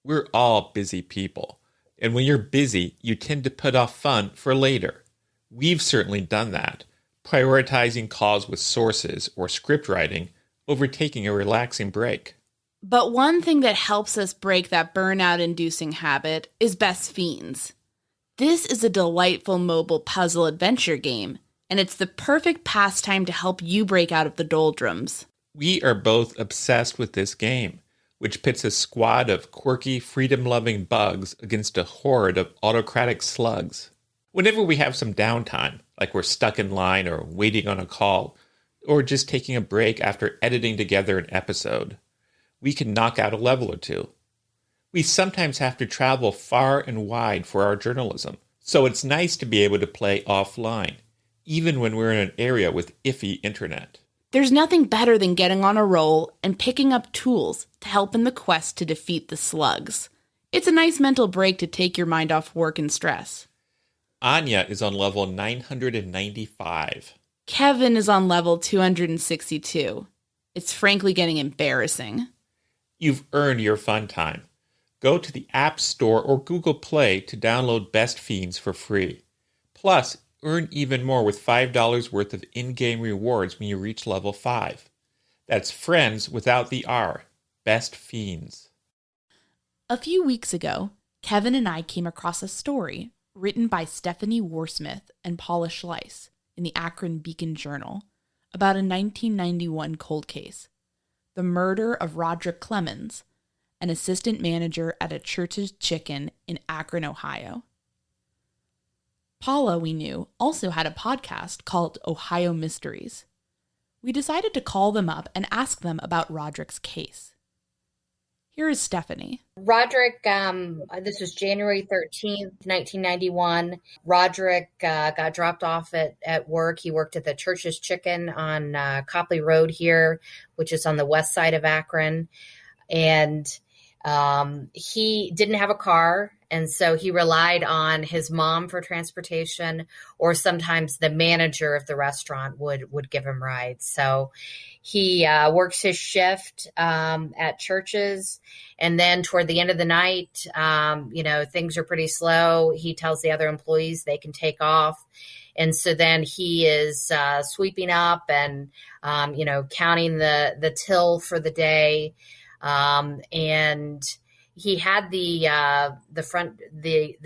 We're all busy people, and when you're busy, you tend to put off fun for later. We've certainly done that, prioritizing calls with sources or script writing over taking a relaxing break. But one thing that helps us break that burnout-inducing habit is Best Fiends. This is a delightful mobile puzzle adventure game, and it's the perfect pastime to help you break out of the doldrums. We are both obsessed with this game, which pits a squad of quirky, freedom-loving bugs against a horde of autocratic slugs. Whenever we have some downtime, like we're stuck in line or waiting on a call, or just taking a break after editing together an episode, we can knock out a level or two. We sometimes have to travel far and wide for our journalism, so it's nice to be able to play offline, even when we're in an area with iffy internet. There's nothing better than getting on a roll and picking up tools to help in the quest to defeat the slugs. It's a nice mental break to take your mind off work and stress. Anya is on level 995. Kevin is on level 262. It's frankly getting embarrassing. You've earned your fun time. Go to the App Store or Google Play to download Best Fiends for free. Plus, earn even more with $5 worth of in-game rewards when you reach level 5. That's friends without the R. Best Fiends. A few weeks ago, Kevin and I came across a story written by Stephanie Warsmith and Paula Schleis in the Akron Beacon-Journal about a 1991 cold case, the murder of Roderick Clemons, an assistant manager at a Church's Chicken in Akron, Ohio. Paula, we knew, also had a podcast called Ohio Mysteries. We decided to call them up and ask them about Roderick's case. Here is Stephanie. Roderick, this was January 13th, 1991. Roderick got dropped off at work. He worked at the Church's Chicken on Copley Road here, which is on the west side of Akron. And he didn't have a car, and so he relied on his mom for transportation, or sometimes the manager of the restaurant would give him rides. So he works his shift at Church's, and then toward the end of the night, things are pretty slow. He tells the other employees they can take off. And so then he is sweeping up and, counting the till for the day. And he had the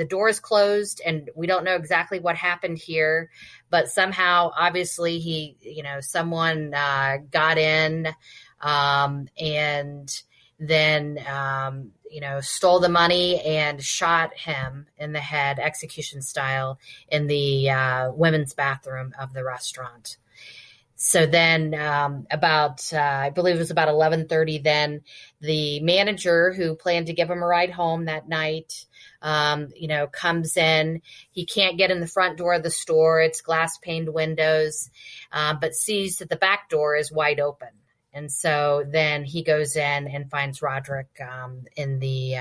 doors closed, and we don't know exactly what happened here, but somehow, obviously, someone got in, and then, stole the money and shot him in the head, execution style, in the women's bathroom of the restaurant. So then I believe it was about 11:30 then, the manager who planned to give him a ride home that night, comes in. He can't get in the front door of the store. It's glass-paned windows, but sees that the back door is wide open. And so then he goes in and finds Roderick in the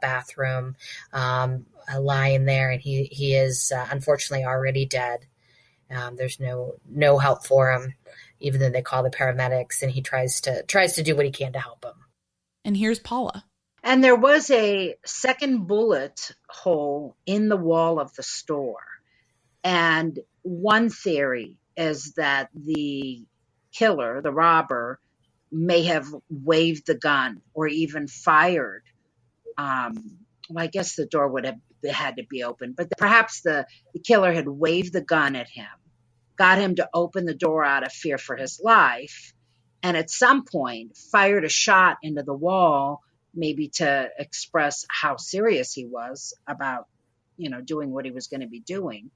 bathroom lying there, and he is unfortunately already dead. There's no help for him, even though they call the paramedics, and he tries to do what he can to help him. And here's Paula. And there was a second bullet hole in the wall of the store. And one theory is that the killer, the robber, may have waved the gun or even fired. I guess the door would have had to be open, but perhaps the killer had waved the gun at him, got him to open the door out of fear for his life, and at some point fired a shot into the wall, maybe to express how serious he was about, doing what he was going to be doing.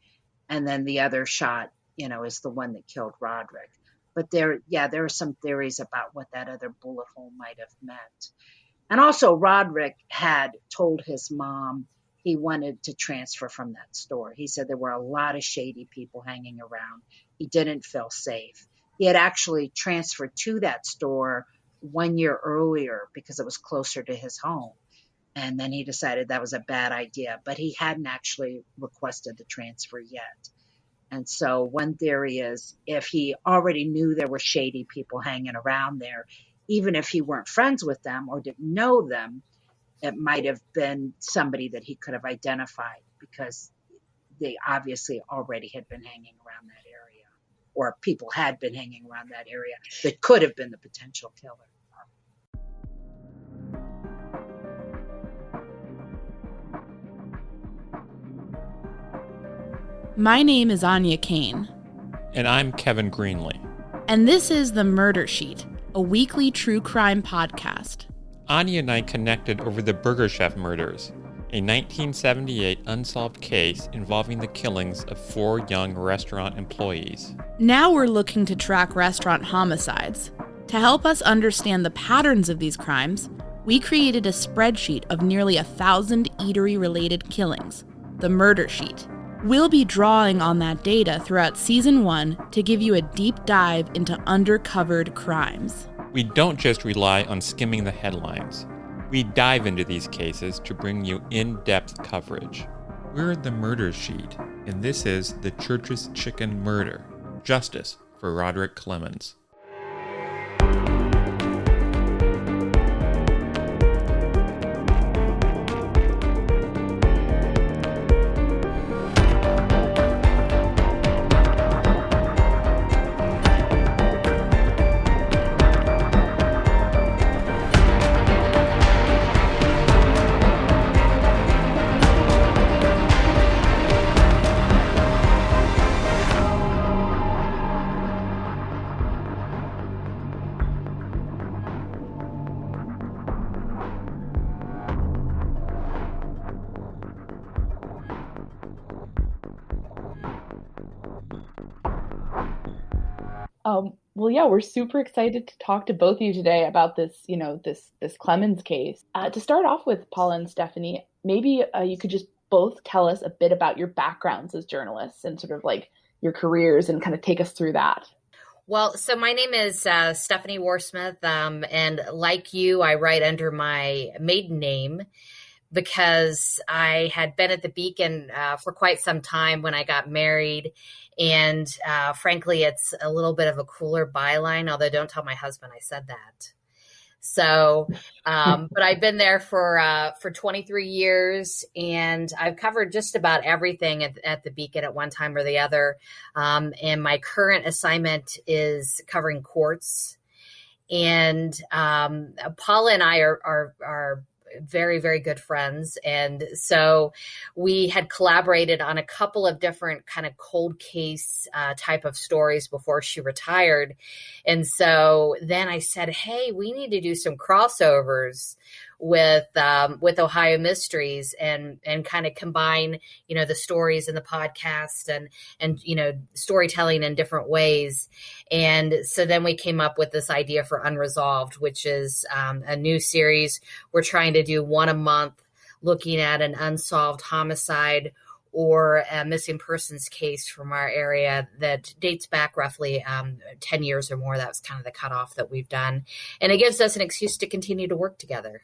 And then the other shot, is the one that killed Roderick. But there are some theories about what that other bullet hole might have meant. And also Roderick had told his mom he wanted to transfer from that store. He said there were a lot of shady people hanging around. He didn't feel safe. He had actually transferred to that store 1 year earlier because it was closer to his home. And then he decided that was a bad idea, but he hadn't actually requested the transfer yet. And so one theory is if he already knew there were shady people hanging around there, even if he weren't friends with them or didn't know them, it might have been somebody that he could have identified because they obviously already had been hanging around that area, or people had been hanging around that area that could have been the potential killer. My name is Anya Kane. And I'm Kevin Greenlee. And this is The Murder Sheet, a weekly true crime podcast. Anya and I connected over the Burger Chef murders, a 1978 unsolved case involving the killings of 4 young restaurant employees. Now we're looking to track restaurant homicides. To help us understand the patterns of these crimes, we created a spreadsheet of nearly 1,000 eatery-related killings, The Murder Sheet. We'll be drawing on that data throughout Season 1 to give you a deep dive into undercovered crimes. We don't just rely on skimming the headlines. We dive into these cases to bring you in-depth coverage. We're The Murder Sheet, and this is the Church's Chicken Murder. Justice for Roderick Clemons. Well, yeah, we're super excited to talk to both of you today about this, this Clemons case. To start off with, Paula and Stephanie, maybe you could just both tell us a bit about your backgrounds as journalists and sort of like your careers and kind of take us through that. Well, so my name is Stephanie Warsmith, and like you, I write under my maiden name because I had been at the Beacon for quite some time when I got married. And frankly, it's a little bit of a cooler byline, although don't tell my husband I said that. So, but I've been there for 23 years, and I've covered just about everything at the Beacon at one time or the other. And my current assignment is covering courts. And Paula and I are very, very good friends. And so we had collaborated on a couple of different kind of cold case type of stories before she retired. And so then I said, hey, we need to do some crossovers with Ohio Mysteries and kind of combine, the stories in the podcast and storytelling in different ways. And so then we came up with this idea for Unresolved, which is a new series. We're trying to do one a month, looking at an unsolved homicide or a missing persons case from our area that dates back roughly 10 years or more. That was kind of the cutoff that we've done. And it gives us an excuse to continue to work together.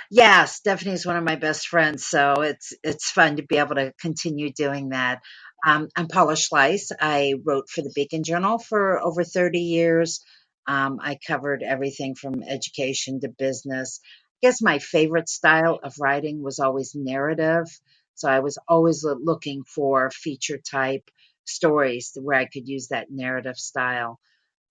Yeah, Stephanie's one of my best friends, so it's fun to be able to continue doing that. I'm Paula Schleis. I wrote for the Beacon-Journal for over 30 years. I covered everything from education to business. I guess my favorite style of writing was always narrative, so I was always looking for feature-type stories where I could use that narrative style.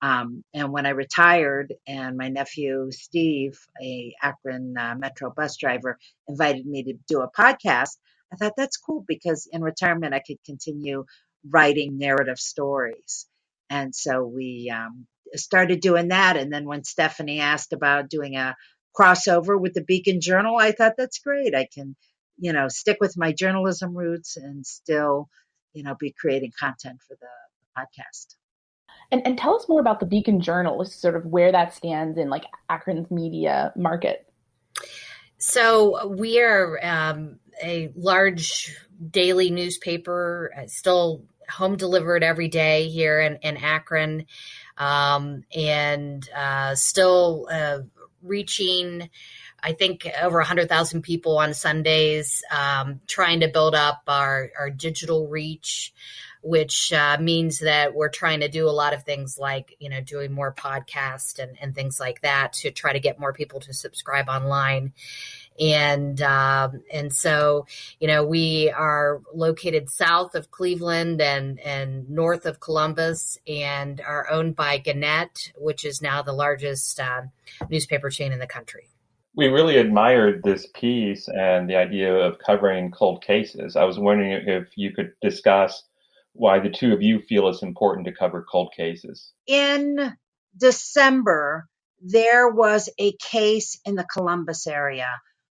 And when I retired and my nephew, Steve, a Akron Metro bus driver, invited me to do a podcast, I thought that's cool because in retirement, I could continue writing narrative stories. And so we started doing that. And then when Stephanie asked about doing a crossover with the Beacon-Journal, I thought that's great. I can, stick with my journalism roots and still, be creating content for the podcast. And tell us more about the Beacon-Journal, sort of where that stands in like Akron's media market. So we are a large daily newspaper, still home delivered every day here in Akron, and still reaching, I think, over 100,000 people on Sundays, trying to build up our digital reach, which means that we're trying to do a lot of things like, doing more podcasts and things like that to try to get more people to subscribe online. And so, we are located south of Cleveland and north of Columbus, and are owned by Gannett, which is now the largest newspaper chain in the country. We really admired this piece and the idea of covering cold cases. I was wondering if you could discuss why the two of you feel it's important to cover cold cases. In December, there was a case in the Columbus area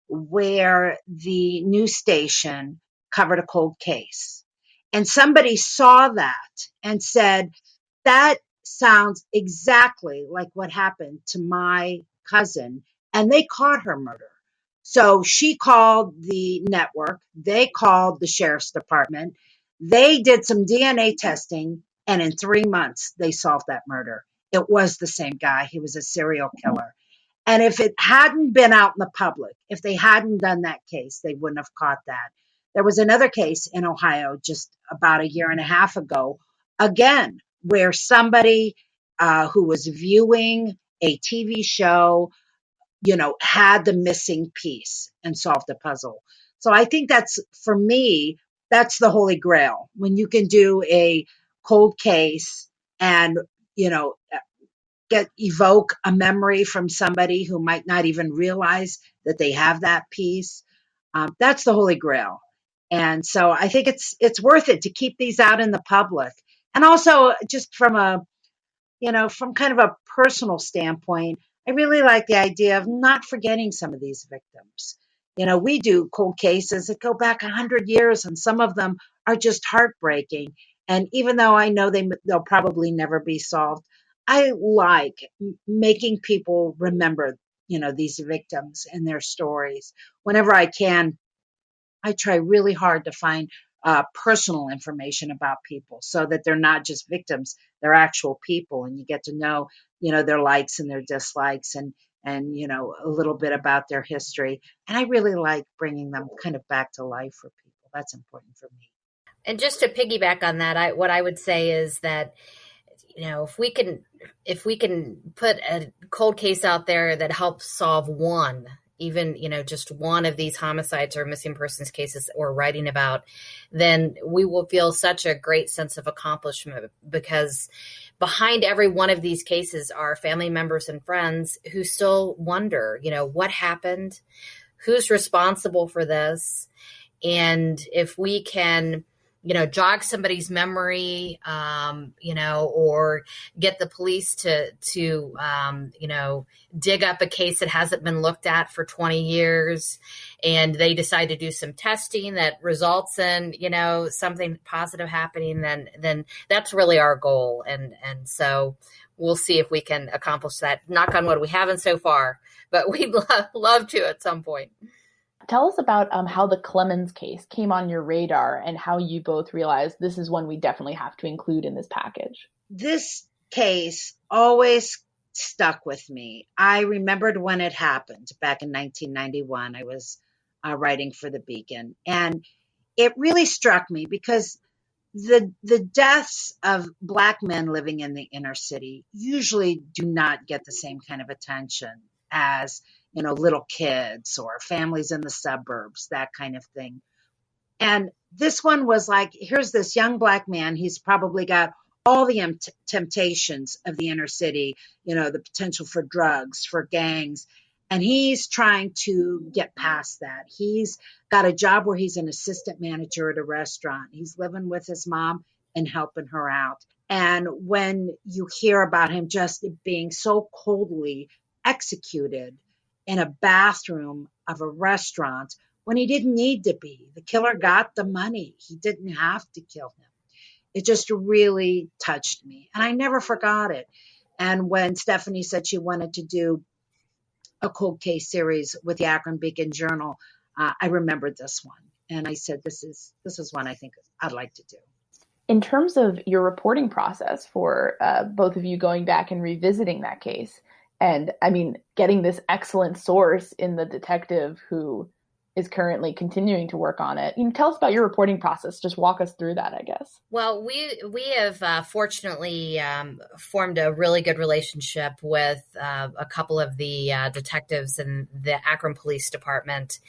where the news station covered a cold case. And somebody saw that and said, that sounds exactly like what happened to my cousin. And they caught her murder. So she called the network. They called the sheriff's department. They did some DNA testing. And in 3 months, they solved that murder. It was the same guy. He was a serial killer. And if it hadn't been out in the public, if they hadn't done that case, they wouldn't have caught that. There was another case in Ohio just about a year and a half ago, again, where somebody who was viewing a TV show, had the missing piece and solved the puzzle. So I think for me, that's the holy grail. When you can do a cold case and, evoke a memory from somebody who might not even realize that they have that piece. That's the holy grail. And so I think it's worth it to keep these out in the public. And also just from from kind of a personal standpoint, I really like the idea of not forgetting some of these victims. We do cold cases that go back 100 years, and some of them are just heartbreaking. And even though I know they'll probably never be solved, I like making people remember, these victims and their stories. Whenever I can, I try really hard to find personal information about people so that they're not just victims, they're actual people, and you get to know, their likes and their dislikes and a little bit about their history. And I really like bringing them kind of back to life for people. That's important for me. And just to piggyback on that, what I would say is that, if we can put a cold case out there that helps solve one, even, just one of these homicides or missing persons cases that we're writing about, then we will feel such a great sense of accomplishment, because behind every one of these cases are family members and friends who still wonder, what happened, who's responsible for this. And if we can, jog somebody's memory, or get the police to dig up a case that hasn't been looked at for 20 years, and they decide to do some testing that results in, something positive happening, then that's really our goal. And so we'll see if we can accomplish that. Knock on wood, we haven't so far, but we'd love to at some point. Tell us about how the Clemons case came on your radar and how you both realized this is one we definitely have to include in this package. This case always stuck with me. I remembered when it happened back in 1991. I was writing for the Beacon, and it really struck me because the deaths of Black men living in the inner city usually do not get the same kind of attention as little kids or families in the suburbs, that kind of thing. And this one was like, here's this young Black man. He's probably got all the temptations of the inner city, the potential for drugs, for gangs. And he's trying to get past that. He's got a job where he's an assistant manager at a restaurant. He's living with his mom and helping her out. And when you hear about him just being so coldly executed in a bathroom of a restaurant when he didn't need to be. The killer got the money. He didn't have to kill him. It just really touched me. And I never forgot it. And when Stephanie said she wanted to do a cold case series with the Akron Beacon-Journal, I remembered this one. And I said, this is one I think I'd like to do. In terms of your reporting process for both of you going back and revisiting that case, and getting this excellent source in the detective who is currently continuing to work on it. Tell us about your reporting process. Just walk us through that, I guess. Well, we have fortunately formed a really good relationship with a couple of the detectives in the Akron Police Department,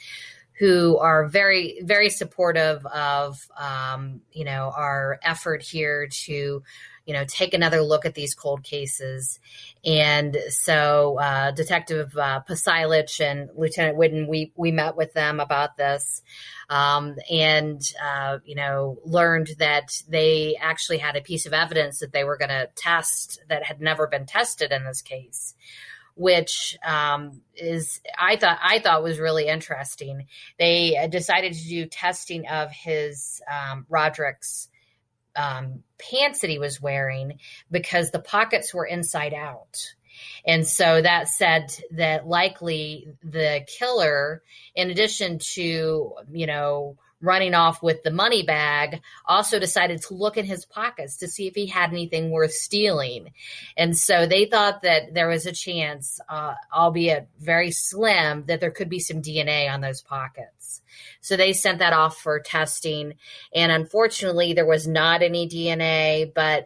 who are very, very supportive of our effort here to take another look at these cold cases. And so Detective Pasilich and Lieutenant Whidden, we met with them about this and learned that they actually had a piece of evidence that they were going to test that had never been tested in this case, which I thought was really interesting. They decided to do testing of his Roderick's pants that he was wearing because the pockets were inside out. And so that said that likely the killer, in addition to, running off with the money bag, also decided to look in his pockets to see if he had anything worth stealing. And so they thought that there was a chance, albeit very slim, that there could be some DNA on those pockets. So they sent that off for testing. And unfortunately, there was not any DNA, but,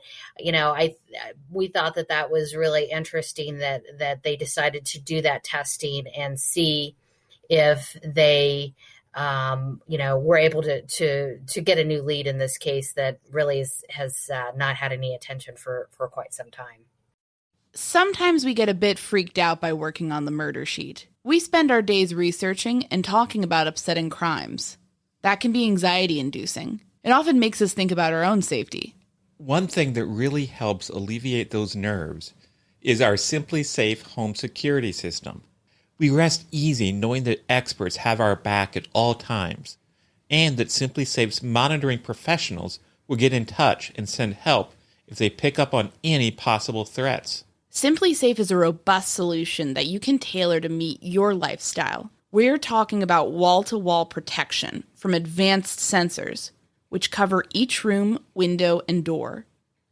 we thought that was really interesting that they decided to do that testing and see if they we're able to get a new lead in this case that really has not had any attention for quite some time. Sometimes we get a bit freaked out by working on the murder sheet. We spend our days researching and talking about upsetting crimes. That can be anxiety-inducing. It often makes us think about our own safety. One thing that really helps alleviate those nerves is our Simply Safe home security system. We rest easy knowing that experts have our back at all times, and that Simply Safe's monitoring professionals will get in touch and send help if they pick up on any possible threats. Simply Safe is a robust solution that you can tailor to meet your lifestyle. We're talking about wall-to-wall protection from advanced sensors, which cover each room, window, and door.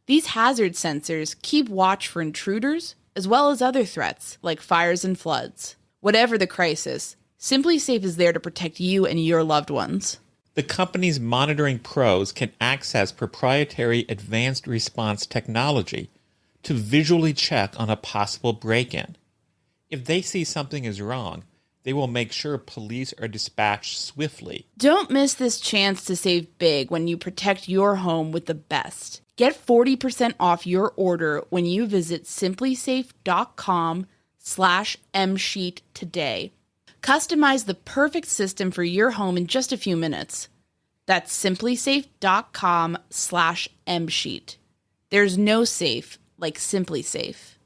These hazard sensors keep watch for intruders, as well as other threats like fires and floods. Whatever the crisis, Simply Safe is there to protect you and your loved ones. The company's monitoring pros can access proprietary advanced response technology to visually check on a possible break-in. If they see something is wrong, they will make sure police are dispatched swiftly. Don't miss this chance to save big when you protect your home with the best. Get 40% off your order when you visit simplysafe.com/msheet today. Customize the perfect system for your home in just a few minutes. That's simplysafe.com/msheet. There's no safe like Simply Safe.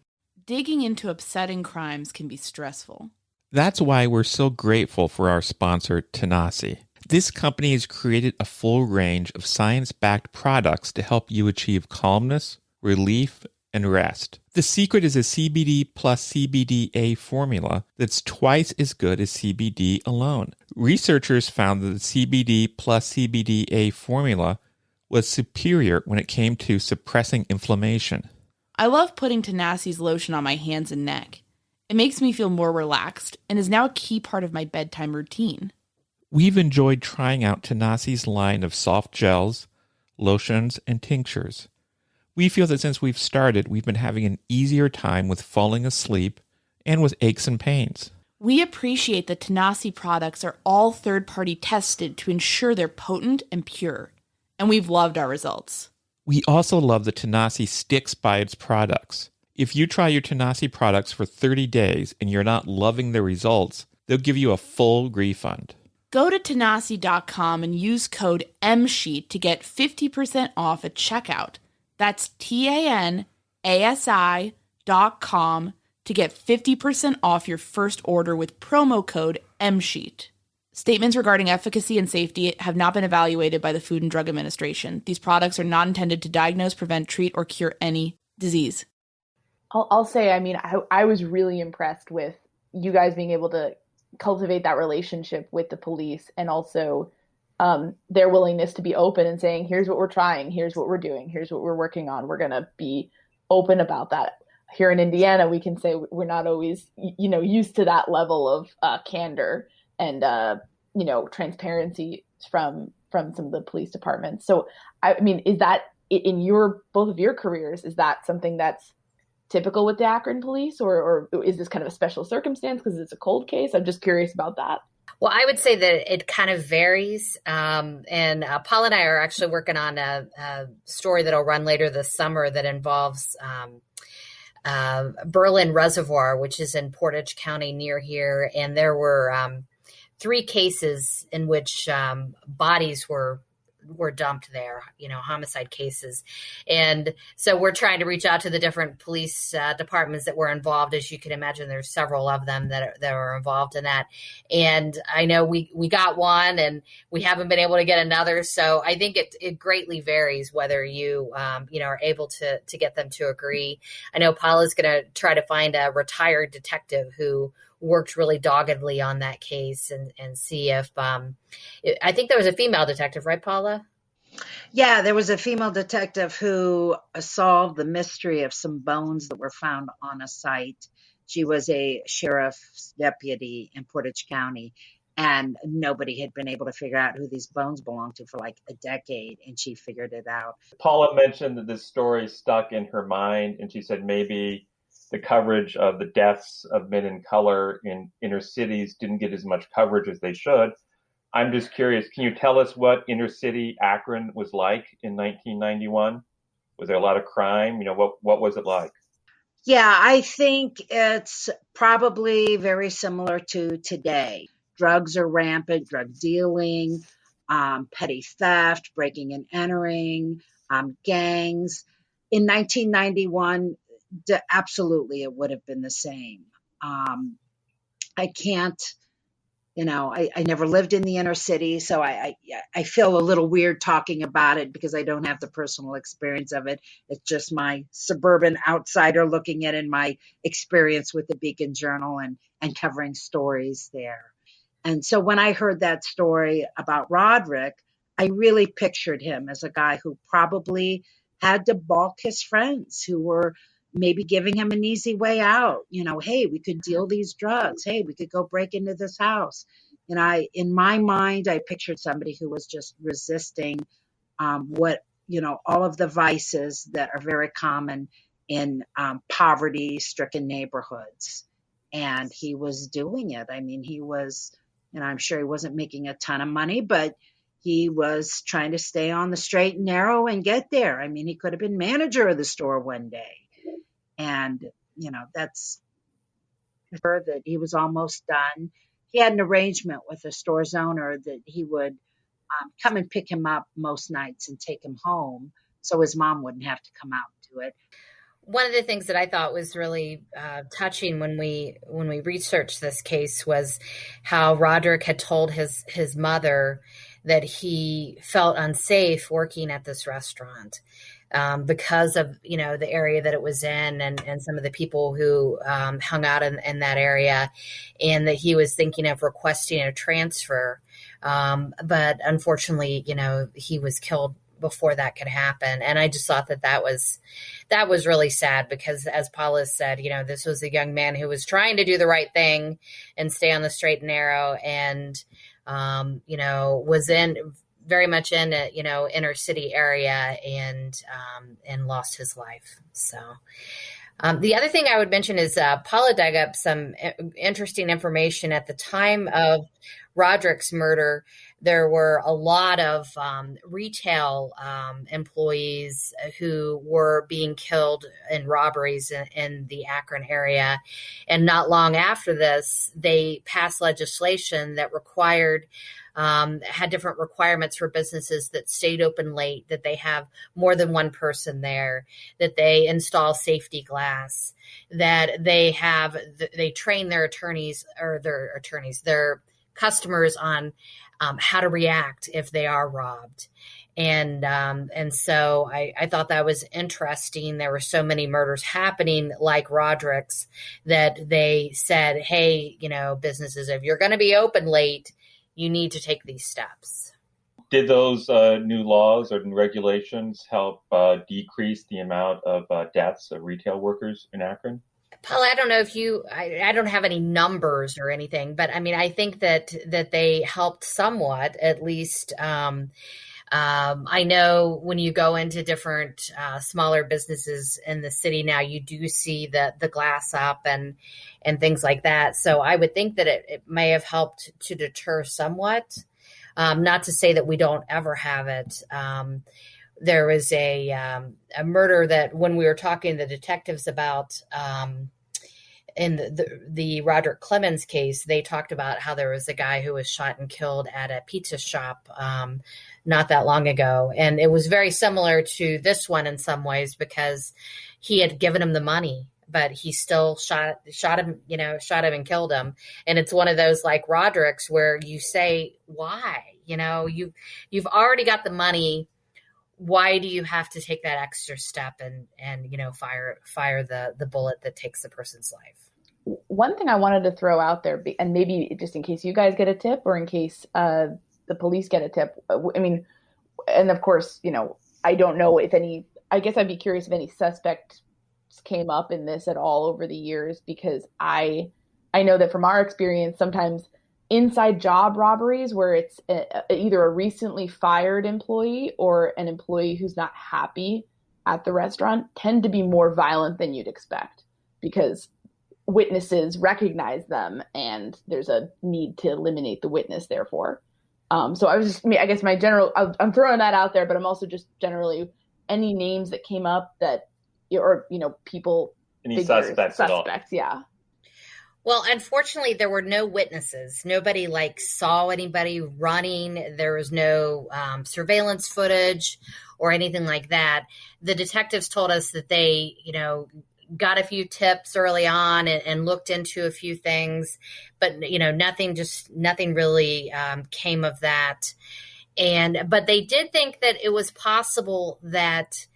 Digging into upsetting crimes can be stressful. That's why we're so grateful for our sponsor, Tanasi. This company has created a full range of science-backed products to help you achieve calmness, relief, and rest. The secret is a CBD plus CBDA formula that's twice as good as CBD alone. Researchers found that the CBD plus CBDA formula was superior when it came to suppressing inflammation. I love putting Tanasi's lotion on my hands and neck. It makes me feel more relaxed and is now a key part of my bedtime routine. We've enjoyed trying out Tanasi's line of soft gels, lotions, and tinctures. We feel that since we've started, we've been having an easier time with falling asleep and with aches and pains. We appreciate that Tanasi products are all third-party tested to ensure they're potent and pure, and we've loved our results. We also love that Tanasi sticks by its products. If you try your Tanasi products for 30 days and you're not loving the results, they'll give you a full refund. Go to Tanasi.com and use code MSHEET to get 50% off at checkout. That's TANASI.com to get 50% off your first order with promo code MSHEET. Statements regarding efficacy and safety have not been evaluated by the Food and Drug Administration. These products are not intended to diagnose, prevent, treat, or cure any disease. I'll say, I was really impressed with you guys being able to cultivate that relationship with the police, and also their willingness to be open and saying, here's what we're trying, here's what we're doing, here's what we're working on. We're going to be open about that. Here in Indiana, we can say we're not always, used to that level of candor and, transparency from some of the police departments. So, I mean, is that in both of your careers, is that something that's typical with the Akron police, or is this kind of a special circumstance because it's a cold case? I'm just curious about that. Well, I would say that it kind of varies. And Paul and I are actually working on a story that'll run later this summer that involves Berlin Reservoir, which is in Portage County near here. And there were 3 cases in which bodies were dumped there, homicide cases. And so we're trying to reach out to the different police departments that were involved. As you can imagine, there's several of them that are involved in that. And I know we got one and we haven't been able to get another. So I think it greatly varies whether you, are able to get them to agree. I know Paula's going to try to find a retired detective who worked really doggedly on that case and see if I think there was a female detective, right, Paula? Yeah, there was a female detective who solved the mystery of some bones that were found on a site. She was a sheriff's deputy in Portage County, and nobody had been able to figure out who these bones belonged to for like a decade, and she figured it out. Paula mentioned that this story stuck in her mind, and she said maybe the coverage of the deaths of men in color in inner cities didn't get as much coverage as they should. I'm just curious, can you tell us what inner city Akron was like in 1991? Was there a lot of crime? What was it like? Yeah, I think it's probably very similar to today. Drugs are rampant, drug dealing, petty theft, breaking and entering, gangs. In 1991, absolutely, it would have been the same. I can't, I never lived in the inner city, so I feel a little weird talking about it because I don't have the personal experience of it. It's just my suburban outsider looking at it and my experience with the Beacon-Journal and covering stories there. And so when I heard that story about Roderick, I really pictured him as a guy who probably had to balk his friends who were maybe giving him an easy way out. Hey, we could deal these drugs. Hey, we could go break into this house. And in my mind, I pictured somebody who was just resisting all of the vices that are very common in poverty-stricken neighborhoods. And he was doing it. I mean, he was, I'm sure he wasn't making a ton of money, but he was trying to stay on the straight and narrow and get there. I mean, he could have been manager of the store one day. And, that's that he was almost done. He had an arrangement with the store's owner that he would come and pick him up most nights and take him home so his mom wouldn't have to come out to it. One of the things that I thought was really touching when we researched this case was how Roderick had told his mother that he felt unsafe working at this restaurant because of the area that it was in and some of the people who hung out in that area, and that he was thinking of requesting a transfer, but unfortunately he was killed before that could happen. And I just thought that was really sad because, as Paula said, this was a young man who was trying to do the right thing and stay on the straight and narrow, and was very much in a inner city area and lost his life. So the other thing I would mention is Paula dug up some interesting information. At the time of Roderick's murder, there were a lot of retail employees who were being killed in robberies in the Akron area. And not long after this, they passed legislation that had different requirements for businesses that stayed open late, that they have more than one person there, that they install safety glass, that they train their customers on how to react if they are robbed. And so I thought that was interesting. There were so many murders happening like Roderick's that they said, hey, businesses, if you're going to be open late, you need to take these steps. Did those new laws or regulations help decrease the amount of deaths of retail workers in Akron? Paula, I don't know if I don't have any numbers or anything, but I mean, I think that they helped somewhat, at least. I know when you go into different smaller businesses in the city now, you do see the glass up and things like that. So I would think that it may have helped to deter somewhat. Not to say that we don't ever have it. There was a murder that when we were talking to the detectives about in the Roderick Clemons case, they talked about how there was a guy who was shot and killed at a pizza shop not that long ago. And it was very similar to this one in some ways because he had given him the money, but he still shot him and killed him. And it's one of those like Roderick's where you say, why? You've already got the money. Why do you have to take that extra step and fire the bullet that takes the person's life? One thing I wanted to throw out there, and maybe just in case you guys get a tip or in case the police get a tip, I mean, and of course, I don't know if any, I guess I'd be curious if any suspects came up in this at all over the years, because I know that from our experience, sometimes inside job robberies where it's either a recently fired employee or an employee who's not happy at the restaurant tend to be more violent than you'd expect because witnesses recognize them and there's a need to eliminate the witness therefore. So I guess my general, I'm throwing that out there, but I'm also just generally any names that came up that, or, people. Any suspects at all. Yeah. Well, unfortunately, there were no witnesses. Nobody saw anybody running. There was no surveillance footage or anything like that. The detectives told us that they, got a few tips early on and looked into a few things, but nothing really came of that. But they did think that it was possible that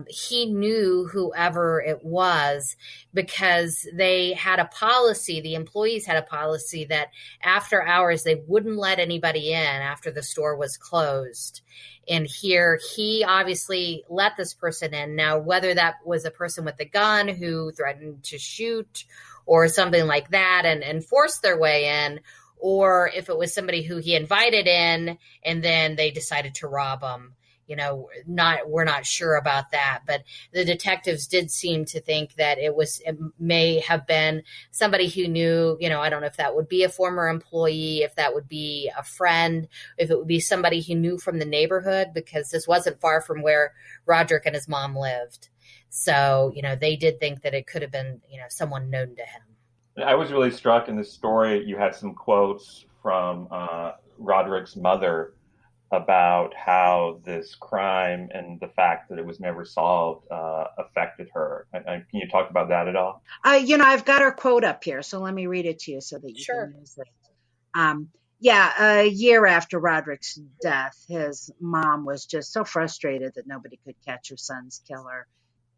he knew whoever it was because they had a policy, the employees had a policy that after hours, they wouldn't let anybody in after the store was closed. And here he obviously let this person in. Now, whether that was a person with a gun who threatened to shoot or something like that and forced their way in, or if it was somebody who he invited in and then they decided to rob him. We're not sure about that, but the detectives did seem to think that it may have been somebody who knew, I don't know if that would be a former employee, if that would be a friend, if it would be somebody he knew from the neighborhood, because this wasn't far from where Roderick and his mom lived. So, they did think that it could have been, someone known to him. I was really struck in this story. You had some quotes from Roderick's mother about how this crime and the fact that it was never solved affected her. Can you talk about that at all? I've got her quote up here, so let me read it to you so that you can use it. A year after Roderick's death, his mom was just so frustrated that nobody could catch her son's killer.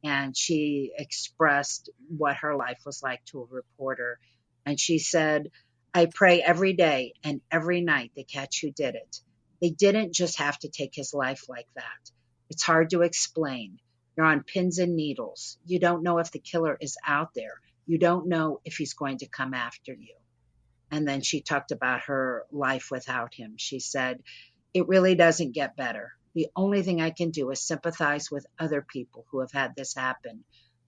And she expressed what her life was like to a reporter. And she said, "I pray every day and every night they catch who did it. They didn't just have to take his life like that. It's hard to explain. You're on pins and needles. You don't know if the killer is out there. You don't know if he's going to come after you." And then she talked about her life without him. She said, "It really doesn't get better. The only thing I can do is sympathize with other people who have had this happen.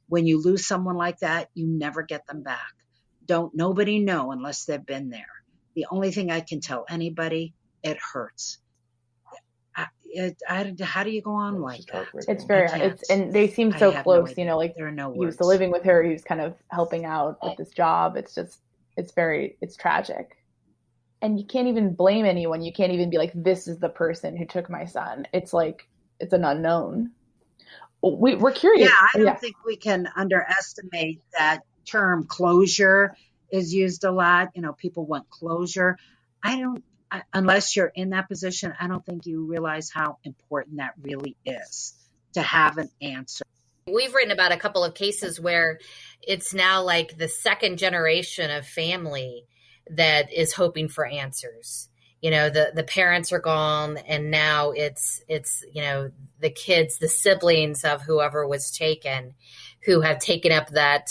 When you lose someone like that, you never get them back. Don't nobody know unless they've been there. The only thing I can tell anybody, it hurts." How do you go on like that? It's and they seem so close, there are no words. He was living with her, he was kind of helping out with this job. It's tragic. And you can't even blame anyone. You can't even be like, this is the person who took my son. It's like, it's an unknown. We're curious. Yeah, I don't think we can underestimate that term closure is used a lot. People want closure. Unless you're in that position, I don't think you realize how important that really is to have an answer. We've written about a couple of cases where it's now like the second generation of family that is hoping for answers. The parents are gone and now it's the kids, the siblings of whoever was taken who have taken up that,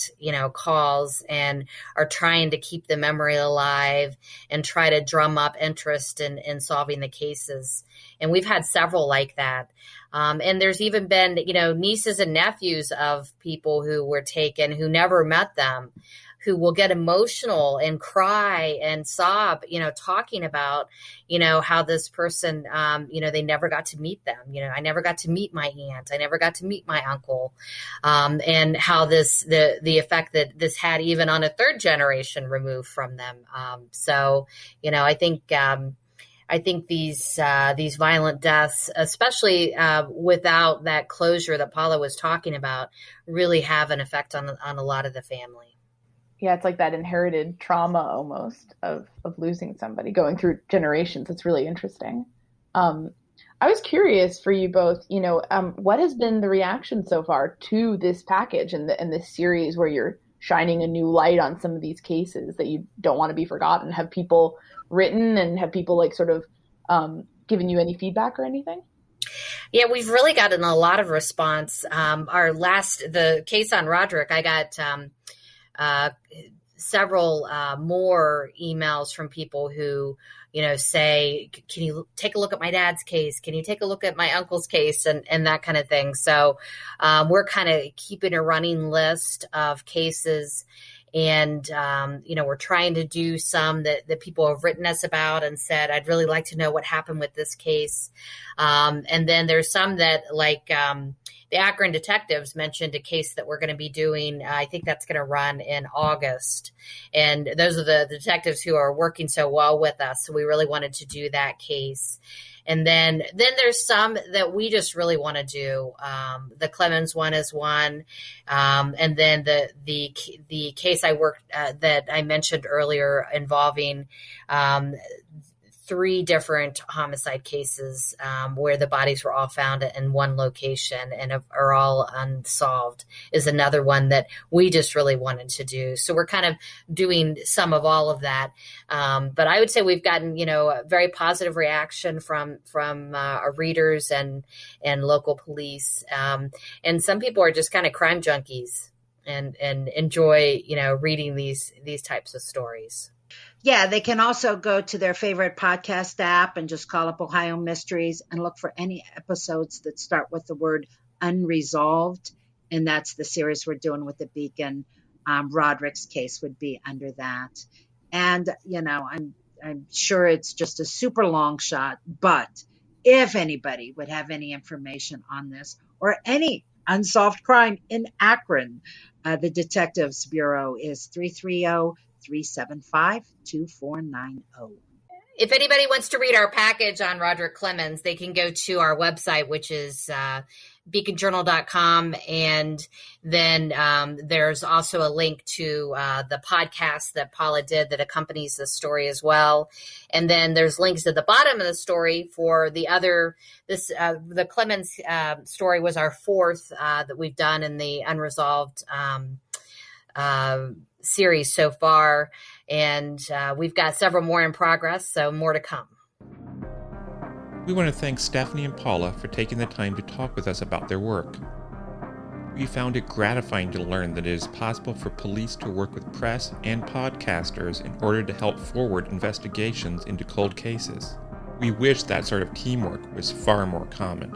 cause and are trying to keep the memory alive and try to drum up interest in solving the cases. And we've had several like that. And there's even been, nieces and nephews of people who were taken who never met them, who will get emotional and cry and sob, talking about, how this person, they never got to meet them. I never got to meet my aunt. I never got to meet my uncle. And how the effect that this had even on a third generation removed from them. I think these violent deaths, especially without that closure that Paula was talking about, really have an effect on a lot of the family. Yeah, it's like that inherited trauma almost of losing somebody going through generations. It's really interesting. I was curious for you both, what has been the reaction so far to this package and this series where you're shining a new light on some of these cases that you don't want to be forgotten? Have people written and have people given you any feedback or anything? Yeah, we've really gotten a lot of response. The case on Roderick, I got several more emails from people who, say, can you take a look at my dad's case? Can you take a look at my uncle's case and that kind of thing? So we're kind of keeping a running list of cases. And, we're trying to do some that people have written us about and said, I'd really like to know what happened with this case. And then there's some that the Akron detectives mentioned a case that we're going to be doing. I think that's going to run in August. And those are the detectives who are working so well with us. So we really wanted to do that case. And then there's some that we just really want to do. The Clemons one is one. And then the case I worked that I mentioned earlier involving 3 different homicide cases where the bodies were all found in one location and are all unsolved is another one that we just really wanted to do. So we're kind of doing some of all of that. But I would say we've gotten, a very positive reaction from our readers and local police. And some people are just kind of crime junkies and enjoy, reading these types of stories. Yeah, they can also go to their favorite podcast app and just call up Ohio Mysteries and look for any episodes that start with the word unresolved. And that's the series we're doing with the Beacon. Roderick's case would be under that. And, I'm sure it's just a super long shot, but if anybody would have any information on this or any unsolved crime in Akron, the Detectives Bureau is 330-375-2490. If anybody wants to read our package on Roderick Clemons, they can go to our website, which is beacon-journal.com. And then there's also a link to the podcast that Paula did that accompanies the story as well. And then there's links at the bottom of the story for the Clemons story was our 4th that we've done in the unresolved series so far. And we've got several more in progress, so more to come. We want to thank Stephanie and Paula for taking the time to talk with us about their work. We found it gratifying to learn that it is possible for police to work with press and podcasters in order to help forward investigations into cold cases. We wish that sort of teamwork was far more common.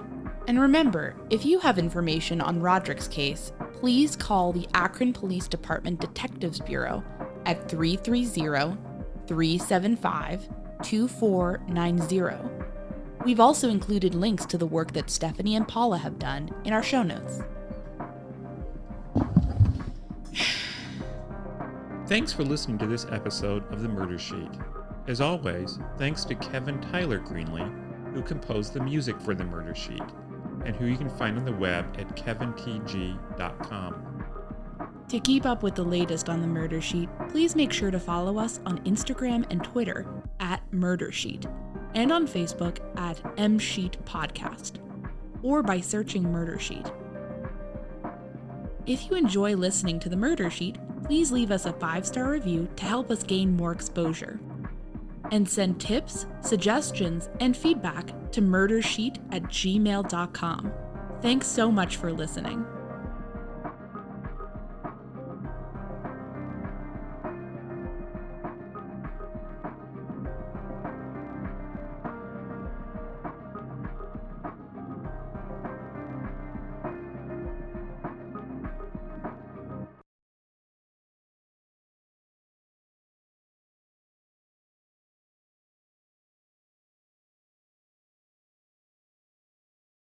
And remember, if you have information on Roderick's case, please call the Akron Police Department Detectives Bureau at 330-375-2490. We've also included links to the work that Stephanie and Paula have done in our show notes. Thanks for listening to this episode of The Murder Sheet. As always, thanks to Kevin Tyler Greenlee, who composed the music for The Murder Sheet, and who you can find on the web at kevintg.com. To keep up with the latest on The Murder Sheet, please make sure to follow us on Instagram and Twitter at Murder Sheet, and on Facebook at MSheet Podcast, or by searching Murder Sheet. If you enjoy listening to The Murder Sheet, please leave us a 5-star review to help us gain more exposure. And send tips, suggestions, and feedback to murdersheet@gmail.com. Thanks so much for listening.